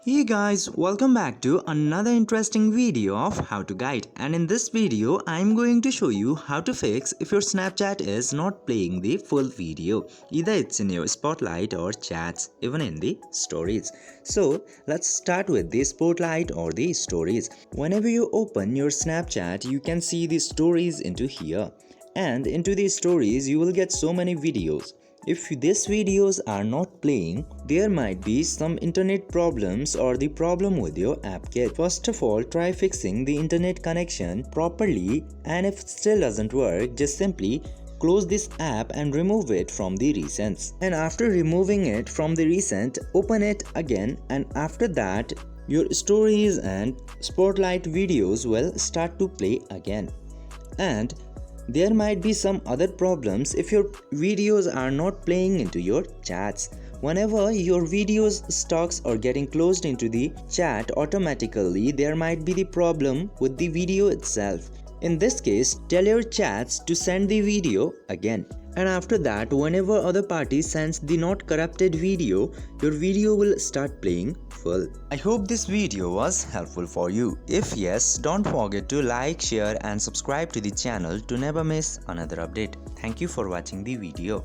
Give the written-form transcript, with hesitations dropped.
Hey guys, welcome back to another interesting video of how to guide, and in this video I'm going to show you how to fix if your Snapchat is not playing the full video, either it's in your spotlight or chats, even in the stories. So let's start with the spotlight or the stories. Whenever you open your Snapchat, you can see the stories into here, and into these stories you will get so many videos. If these videos are not playing, there might be some internet problems or the problem with your app kit. First of all, try fixing the internet connection properly, and if it still doesn't work, just simply close this app and remove it from the recents. And after removing it from the recent, open it again, and after that your stories and spotlight videos will start to play again. And there might be some other problems if your videos are not playing into your chats. Whenever your videos stocks are getting closed into the chat automatically, there might be the problem with the video itself. In this case, tell your chats to send the video again. And after that, whenever other party sends the not corrupted video, your video will start playing full. I hope this video was helpful for you. If yes, don't forget to like, share and subscribe to the channel to never miss another update. Thank you for watching the video.